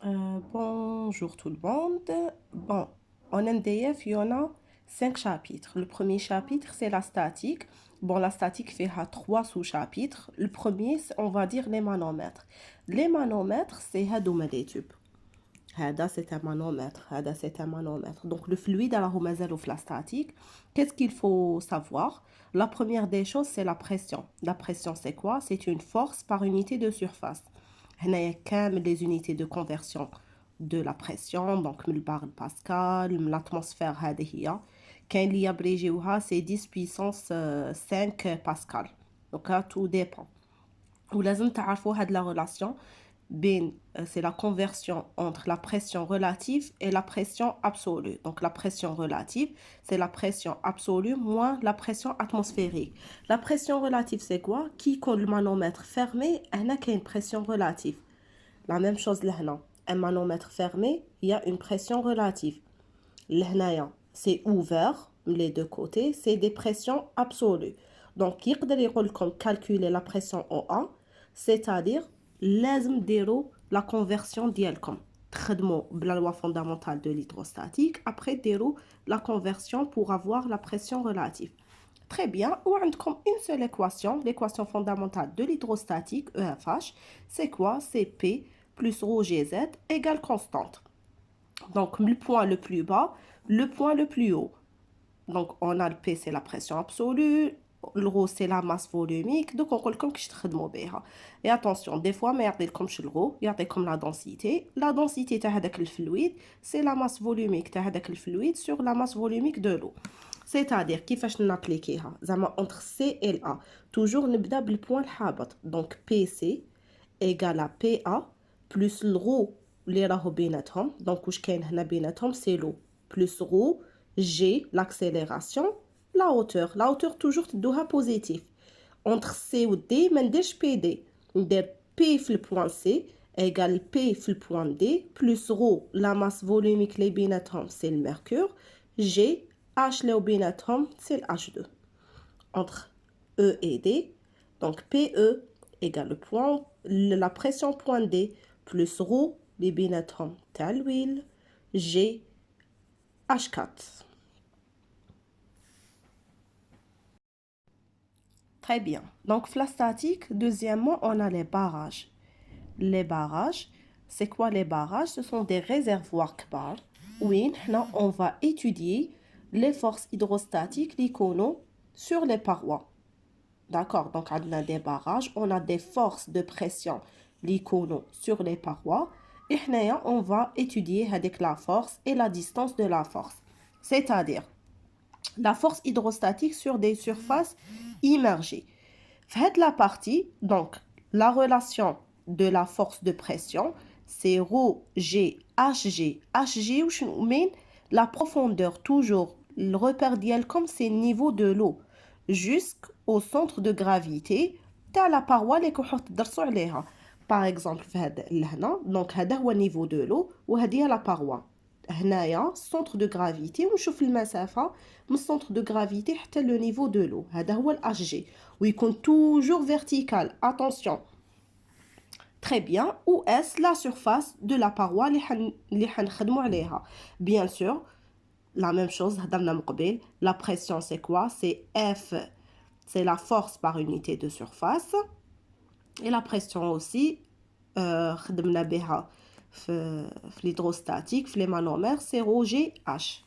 Bonjour tout le monde. Bon, en MDF, il y en a 5 chapitres. Le premier chapitre, c'est la statique. Bon, la statique fait à 3 sous-chapitres. Le premier, on va dire les manomètres. Les manomètres, c'est هادوما des tubes. هذا c'est un manomètre. هذا c'est un manomètre. Donc, le fluide, alors, la statique. Qu'est-ce qu'il faut savoir? La première des choses, c'est la pression. La pression, c'est quoi? C'est une force par unité de surface. هنايا كامل les unités de conversion de la pression, donc من البار Pascal, l'atmosphère هذه هي. كاين اللي يبريجيوها c'est 10 puissance 5 Pascal. Donc là, tout dépend. ولازم تعرفوا هاد la relation بين c'est la conversion entre la pression relative et la pression absolue. Donc la pression relative, c'est la pression absolue moins la pression atmosphérique. La pression relative, c'est quoi? Qui quand le manomètre fermé, هنا كاين pression relative. La même chose là. Un manomètre fermé, il y a une pression relative. Là, c'est ouvert, les deux côtés, c'est des pressions absolues. Donc, يقدر يقول لكم calculer la pression O1, c'est-à-dire لازم ديروا la conversion ديالكم. تخدموا la loi fondamentale de l'hydrostatique, après ديروا la conversion pour avoir la pression relative. Très bien, ou عندكم une seule équation, l'équation fondamentale de l'hydrostatique, EFH, c'est quoi? C'est P plus rho Gz égale constante. Donc, le point le plus bas, le point le plus haut. Donc, on a le P, c'est la pression absolue. Le rho, c'est la masse volumique. Donc, on peut comme que je te. Et attention, des fois, mais regardez comme chez le rho, regardez comme la densité. La densité de le fluide, c'est la masse volumique de le fluide sur la masse volumique de l'eau. C'est-à-dire, qui fait n'appliquer entre C et A. Toujours, نبدأ بالpoint الحابط. Donc, PC égale à PA plus le rho اللي راهو بيناتهم. Donc, واش كاين هنا بيناتهم c'est l'eau plus rho G, l'accélération, la hauteur. La hauteur toujours تدوها positif. Entre C ou D, ما نديرش PD. ندير P في le point C égale P في le point D plus rho, la masse volumique اللي بيناتهم c'est le mercure. G, H اللي بيناتهم c'est le H2. Entre E et D, donc PE égale le point, la pression point D plus rho, les binatomes تاع l'huile, G, H4. Très bien. Donc, la statique, deuxièmement, on a les barrages. Les barrages, c'est quoi les barrages? Ce sont des réservoirs kbar. Oui, là, on va étudier les forces hydrostatiques, l'icono, sur les parois. D'accord, donc on a des barrages, on a des forces de pression, l'icono, sur les parois. Et là, on va étudier avec la force et la distance de la force. C'est-à-dire, la force hydrostatique sur des surfaces immergées. Faites la partie, donc, la relation de la force de pression, c'est rho G, HG. HG, ou la profondeur, toujours, le repère d'IL comme c'est le niveau de l'eau, jusqu'au centre de gravité, t'as la paroi اللي كنحط تدرسوا عليها. Par exemple, donc, هذا هو niveau de l'eau, وهذه la paroi. هنايا centre de gravité ونشوف المسافة من centre de gravité حتى le niveau de l'eau. هذا هو ال HG ويكون toujours vertical. Attention. Très bien. Où est la surface de la paroi اللي حنخدموا عليها? Bien sûr, la même chose هضرنا من قبل. La pression c'est quoi? C'est F. C'est la force par unité de surface. Et la pression aussi خدمنا بها في l'hydrostatique, في les manomètres, c'est rho G H.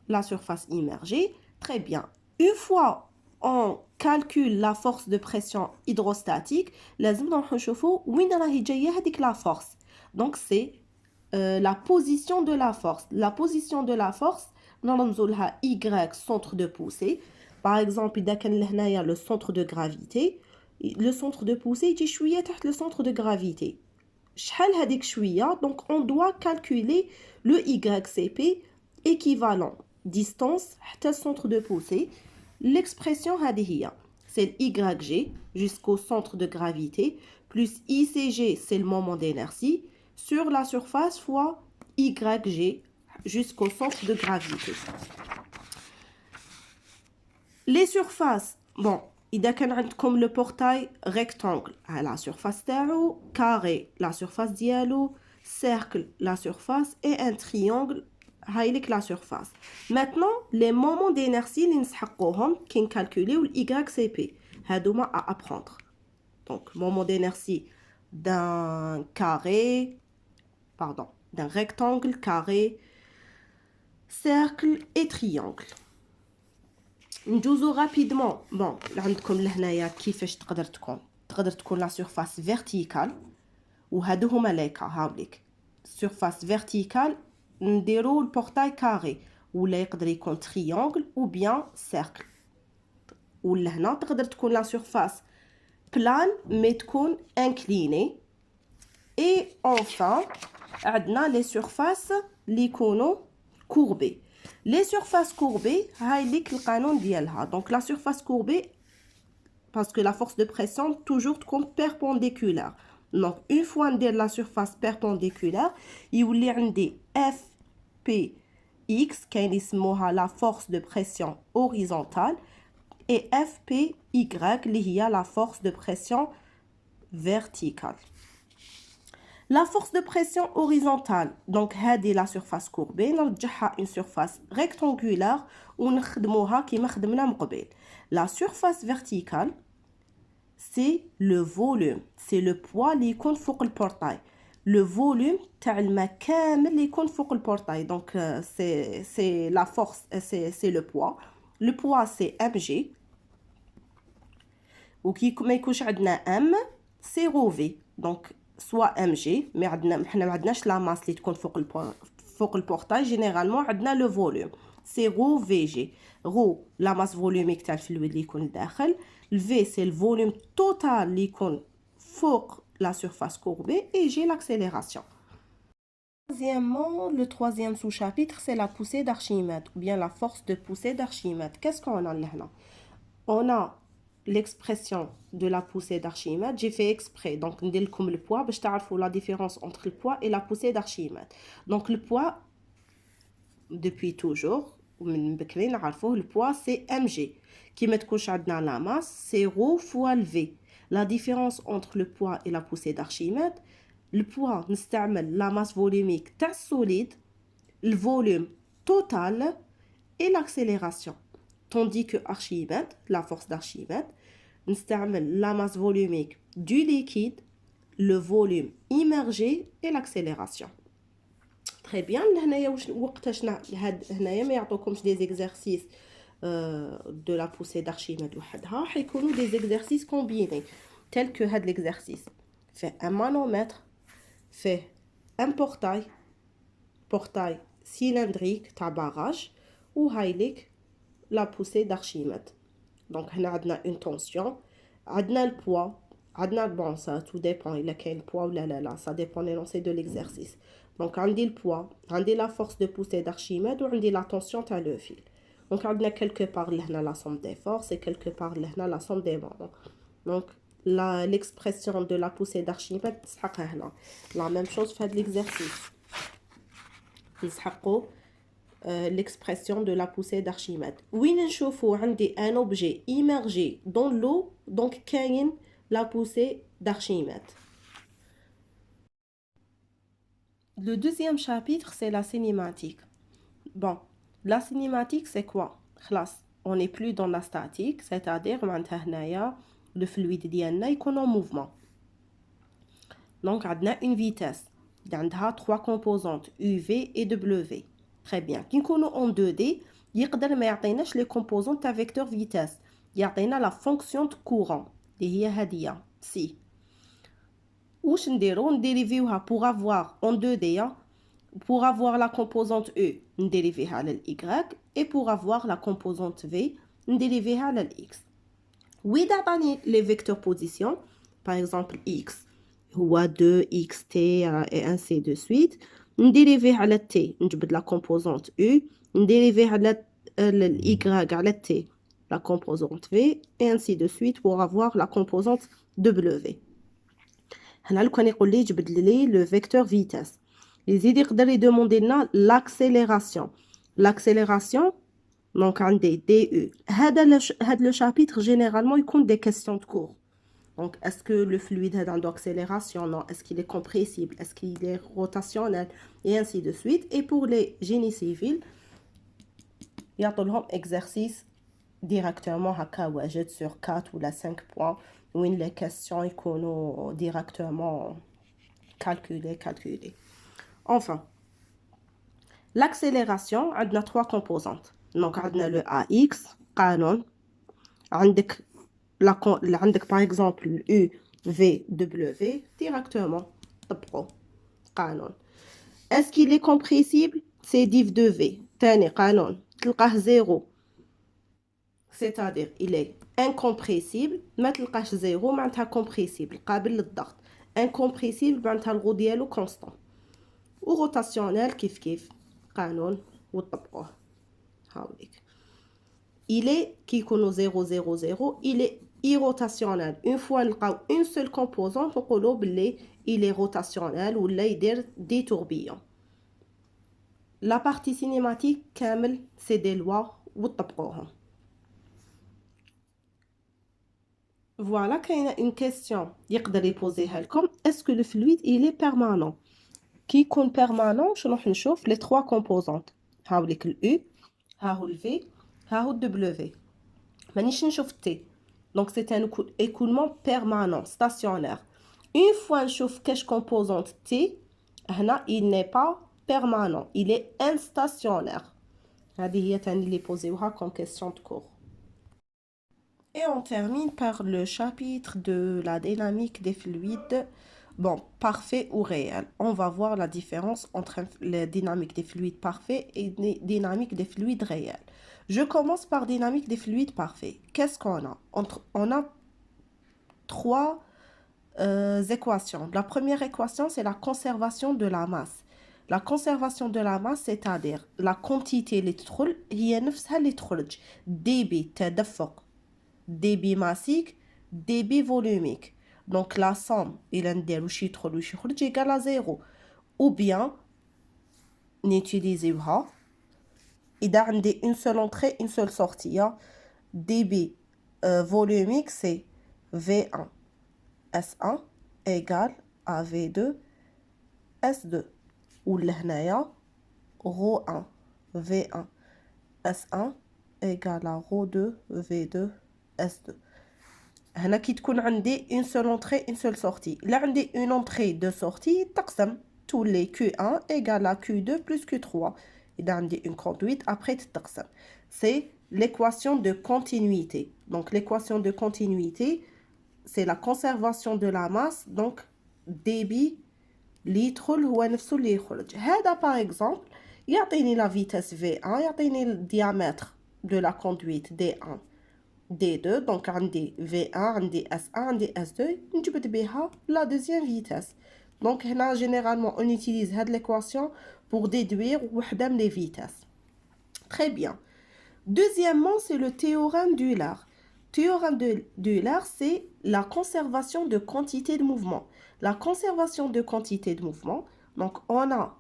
La surface immergée, très bien. Une fois on calcule la force de pression hydrostatique, لازم نروحو نشوفو وين راهي جايه هذيك la force. Donc c'est la position de la force. La position de la force, نرمزو لها Y, centre de poussée. Par exemple, إذا كان لهنايا le centre de gravité, le centre de poussée يجي شويه تحت le centre de gravité. شحال هذيك شويه. Donc on doit calculer le YCP équivalent distance حتى le centre de poussée. L'expression هذه هي, c'est le YG jusqu'au centre de gravité plus ICG, c'est le moment d'énergie, sur la surface fois YG jusqu'au centre de gravité. Les surfaces, bon, إذا كان عندكم le portail rectangle, la surface تاعو carré, la surface ديالو cercle la surface et un triangle هايلك la surface. Maintenant, les moments d'inertie اللي نسحقوهم كي نكالكوليو YCP هادوما à apprendre. Donc, moment d'inertie d'un carré, pardon, d'un rectangle, carré, cercle et triangle. ندوزو rapidement. Bon, عندكم لهنايا كيفاش تقدر تكون la surface verticale وهادو هما ليكا هاوليك. surface verticale نديرو البورتاي كاري ولا يقدر يكون triangle ou bien cercle. ولا هنا تقدر تكون la surface plane mais تكون inclinée. Et enfin عندنا les surfaces اللي يكونوا courbées. Les surfaces courbées هاي ليك القانون ديالها. Donc la surface courbée parce que la force de pression toujours تكون perpendiculaire. Donc une fois ندير la surface perpendiculaire يولي عندي FPX كاين يسموها la force de pression horizontale et FPY اللي هي la force de pression verticale. La force de pression horizontale, donc هذه la surface courbée, نرجعها une surface rectangulaire ونخدموها كيما خدمنا من قبل. La surface verticale, c'est le volume, c'est le poids اللي يكون فوق البورتاي. Le volume تاع الماء كامل اللي يكون فوق البورتاي. Donc c'est la force, c'est le poids. Le poids c'est mg. وكي ما يكونش عندنا m, c'est ρv. Donc soit mg, mais حنا ما عندناش لا ماس اللي تكون فوق البورتاي. جينيرالمون عندنا لو فوليوم سي رو في جي. رو لا ماس فوليوميك تاع الفلويد اللي يكون داخل. الفي سي الفوليوم توتال اللي يكون فوق la surface courbée et j'ai l'accélération. Troisièmement, le troisième sous-chapitre, c'est la poussée d'Archimède ou bien la force de poussée d'Archimède. Qu'est-ce qu'on a là? On a l'expression de la poussée d'Archimède. J'ai fait exprès, donc ندير لكم le poids باش تعرفوا la différence entre le poids et la poussée d'Archimède. Donc le poids, depuis toujours, من بكري نعرفوه le poids c'est mg. كي ما تكونش عندنا la masse, c'est ρ fois le v. La différence entre le poids et la poussée d'Archimède, le poids نستعمل la masse volumique تاع solide, le volume total et l'accélération. Tandis que Archimède, la force d'Archimède, نستعمل la masse volumique du liquide, le volume immergé et l'accélération. Très bien. هنايا وقتاش هنايا ما يعطوكمش des exercices de la poussée d'Archimède وحدها, حيكونوا des exercices combinés tels que هاد l'exercice fait un manomètre, fait un portail cylindrique تاع barrage وهايليك la poussée d'Archimède. Donc هنا عندنا une tension, عندنا le poids, عندنا bon ça tout dépend il a quel poids ou là ça dépend de l'énoncé de l'exercice. Donc عندي le poids, عندي la force de poussée d'Archimède وعندي la tension تاع le fil. Donc عندنا quelque part لهنا la somme des forces et quelque part لهنا la somme des moments. Donc l'expression de la poussée d'Archimède تسحقها هنا. La même chose fait de l'exercice. نسحقوا l'expression de la poussée d'Archimède. وين نشوفوا عندي un objet immergé dans l'eau, donc كاين la poussée d'Archimède. Le deuxième chapitre, c'est la cinématique. Bon, la cinématique, c'est quoi? خلاص, on n'est plus dans la statique, c'est-à-dire معناتها هنايا le fluide ديالنا يكون en mouvement. Donc عندنا une vitesse. عندها 3 composantes UV et W. Très bien. كي نكونوا en 2D يقدر ما يعطيناش les composantes تاع vecteur vitesse. يعطينا la fonction de courant اللي هي هادية سي. واش نديرو نديريفيوها pour avoir en 2D pour avoir la composante E نديريفيها على ال Y et pour avoir la composante V نديريفيها على ال X. وإذا عطاني les vecteurs position par exemple X هو 2xt et ainsi de suite نديريفيه على T نجبد la composante U نديريفيه على ال Y على T la composante V et ainsi de suite pour avoir la composante W. هنا لو كان يقول لي جبد لي le vecteur vitesse يزيد يقدر يدوموندي لنا l'accélération donc عندي DU. هذا لو شابيتر généralement يكون des questions de cours. Donc, est-ce que le fluide a une accélération? Non. Est-ce qu'il est compressible? Est-ce qu'il est rotationnel? Et ainsi de suite. Et pour les génies civils, il y a un exercice directement à واجد sur 4 ou 5 points où les questions sont directement calculées. Enfin, l'accélération a 3 composantes. Donc, on a le AX, قانون. عندك par exemple le U, V, W, directement. قانون. Est-ce qu'il est compressible? C'est div de V. ثاني قانون. تلقاه 0. C'est-à-dire, il est incompressible. ما تلقاش 0 معناتها compressible. قابل للضغط. Incompressible معناتها الغو ديالو constant. و روتاسيونيل كيف قانون وطبقوه. هاوليك. Il est qui يكونوا 0 0 0, il est irrotationnel. Une fois نلقاو une seule composante نقولوا باللي il est rotationnel ولا يدير des tourbillons. La partie cinématique كامل c'est des lois وتطبقوهم. Voilà, كاينه une question يقدر يبوزيها لكم. Est-ce que le fluide il est permanent? كي يكون permanent شنو راح نشوف les trois composantes. هاوليك ال U, ها هو ال V, ها هو ال W. مانيش نشوف T. Donc c'est un écoulement permanent, stationnaire. Une fois نشوف كاش composante T, هنا il n'est pas permanent, il est instationnaire. هذه هي تاني اللي بوزيوها comme question de cours. Et on termine par le chapitre de la dynamique des fluides, bon, parfait ou réel. On va voir la différence entre la dynamique des fluides parfaits et la dynamique des fluides réels. Je commence par dynamique des fluides parfaits. Qu'est-ce qu'on a? On a trois équations. La première équation, c'est la conservation de la masse. La conservation de la masse, c'est-à-dire la quantité اللي تدخل هي نفسها اللي تخرج. débit تدفق débit massique, débit volumique. Donc la somme, il y a égale à 0. Ou bien, n'utilisez-vous il y a une seule entrée, une seule sortie. Débit volumique, c'est V1 S1 égale à V2 S2. Ou l'hnaïa, ρ1 V1 S1 égale à ρ2 V2 S2. هنا كي تكون عندي une seule entrée une seule sortie. Là عندي une entrée deux sorties تقسم tous les Q1 égale à Q2 plus Q3. إذا عندي une conduite après تقسم. C'est l'équation de continuité. Donc l'équation de continuité c'est la conservation de la masse. Donc débit اللي يدخل هو نفسه اللي يخرج. هذا par exemple يعطيني la vitesse V1 يعطيني le diamètre de la conduite D1 D2, donc عندي V1 عندي S1 عندي S2 نجبد بها la deuxième vitesse. Donc هنا généralement on utilise cette l'équation pour déduire وحدة من les vitesses. Très bien. Deuxièmement, c'est le théorème d'Euler. Théorème d'Euler, c'est la conservation de quantité de mouvement. La conservation de quantité de mouvement, donc on a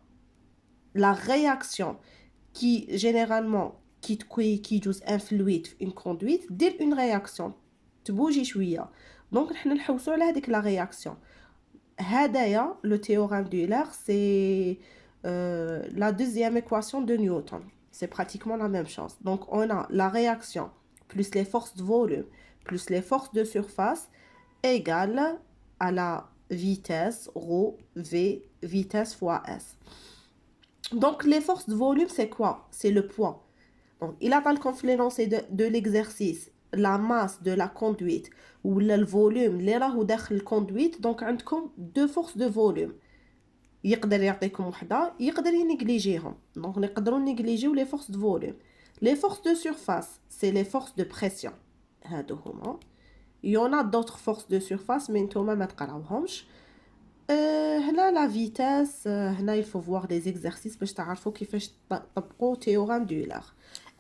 la réaction qui généralement qui joue un fluide une conduite دير une réaction تبوجي شويه دونك نحن نحوسوا على هذيك la réaction. هدايا le théorème d'Euler c'est la deuxième équation de Newton. C'est pratiquement la même chose. Donc on a la réaction plus les forces de volume plus les forces de surface égale à la vitesse ρ v vitesse fois s. Donc les forces de volume c'est quoi? C'est le poids. Donc, il a fallu l'énoncé de l'exercice, la masse de la conduite ou le volume, les راهو داخل الconduite. Donc, عندكم deux forces de volume. يقدر يعطيكم وحدة يقدر ينيجليجيهم. Donc, نقدروا نيجليجيو les forces de volume. Les forces de surface, c'est les forces de pression. هادو هما. Il y en a d'autres forces de surface, mais نتوما ما تقراوهمش. هنا la vitesse, هنا il faut voir des exercices باش تعرفوا كيفاش تطبقوا théorème d'Euler.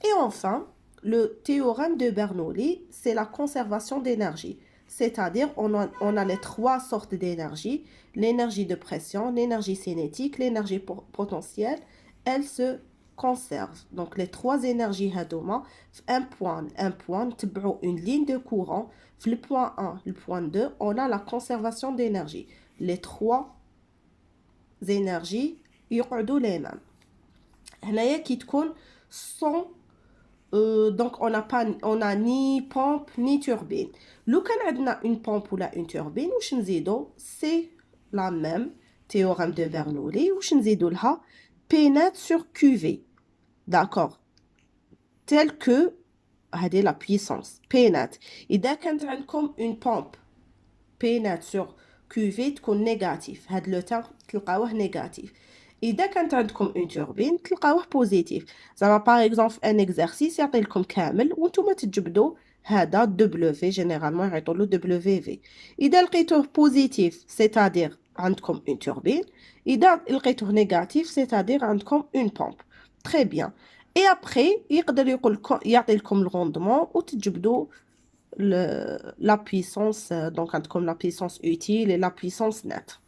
Et enfin, le théorème de Bernoulli, c'est la conservation d'énergie. C'est-à-dire, on a les trois sortes d'énergie. L'énergie de pression, l'énergie cinétique, l'énergie potentielle. Elles se conserve. Donc les trois énergies هادوما في un point نتبعوا une ligne de courant. في le point 1, le point 2, on a la conservation d'énergie. Les trois énergies يقعدوا les mêmes. هنايا كي تكون sans donc on a ni pompe ni turbine. لو كان عندنا une pompe ولا une turbine واش نزيدو c'est la même théorème de Bernoulli واش نزيدو لها P net sur QV. D'accord. Tel que هذه la puissance P net. إذا كانت عندكم une pompe P net sur QV تكون négatif. هاد لو تاع تلقاوه négatif. إذا كانت عندكم une turbine تلقاوه positif. زعما par exemple un exercice يعطي لكم كامل وانتم تجبدوا هذا W généralement يعطوا له WV. إذا لقيتوه positif c'est-à-dire عندكم une turbine. إذا لقيتوه négatif c'est-à-dire عندكم une pompe. Très bien. Et après يقدر يعطي لكم le rendement وتجبدوا la puissance donc عندكم la puissance utile et la puissance nette.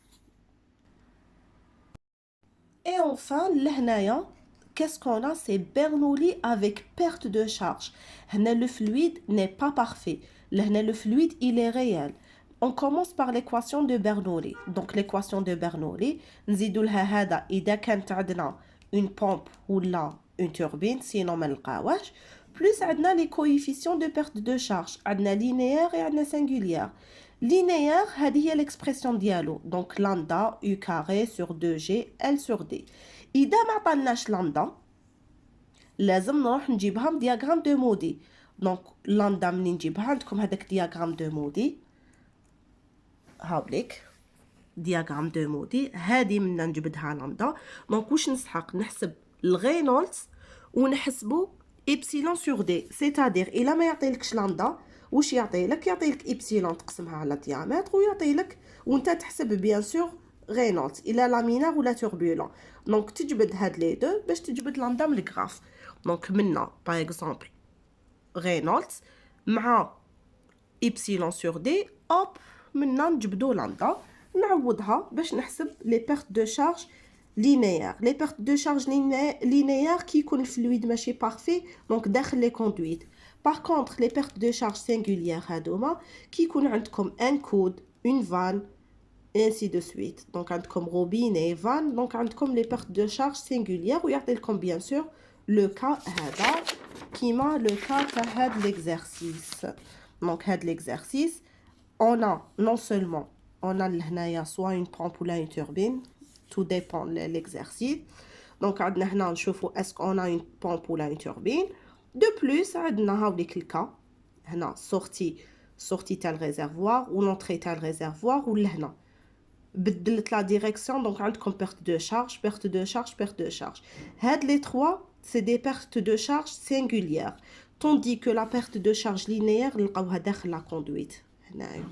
Et enfin, لهنايا, qu'est-ce qu'on a? C'est Bernoulli avec perte de charge. هنا le fluide n'est pas parfait. لهنا le fluide, il est réel. On commence par l'équation de Bernoulli. Donc l'équation de Bernoulli, نزيدو لها هذا إذا كانت عندنا une pompe ولا une turbine, sinon ما نلقاوهش. Plus عندنا les coefficients de perte de charge. عندنا linéaire et عندنا singulière. Linéaire, هذه هي l'expression ديالو. Donc lambda U carré sur 2G L sur D. إذا ما عطاناش lambda لازم نروح نجيبها من diagramme de Moody. Donc lambda منين نجيبها عندكم هذاك diagramme de Moody. هاوليك diagramme de Moody. هذه منا نجبدها lambda. Donc واش نسحق نحسب الغينولدز ونحسبو إبسيلون sur D. C'est-à-dire إلا ما يعطيلكش lambda واش يعطيلك إبسيلون تقسمها على الديامتر ويعطيلك وانت تحسب بيان سور غينولدز إلا لامينار ولا توربولون. دونك تجبد هاد لي دو باش تجبد لامدا من الغراف. دونك منا باغ اكزومبل غينولدز مع إبسيلون سور دي اوب منا نجبدو لامدا نعوضها باش نحسب لي بيرت دو شارج linéaire. Les pertes de charge linéaire qui يكون الفلويد ماشي بارفي دونك داخل لي كوندويت. Par contre, les pertes de charge singulières هادوما كي يكون عندكم un coude, une vanne, et ainsi de suite. Donc عندكم robinet, vanne, donc عندكم les pertes de charge singulières ويعطي لكم bien sûr le cas هذا كيما le cas تاع هاد l'exercice. Donc هاد l'exercice on a non seulement on a لهنايا soit une pompe ou une turbine, tout dépend de l'exercice. Donc عندنا هنا نشوفوا est-ce qu'on a une pompe ou une turbine. De plus, عندنا هاوليك الكا هنا sortie تاع الريزرفوار ونونطري تاع الريزرفوار ولهنا بدلت لا ديريكسيون دونك عندكم perte de charge perte de charge perte de charge. هاد les trois c'est des pertes de charge singulières tandis que la perte de charge linéaire نلقاوها داخل la conduite هنايا.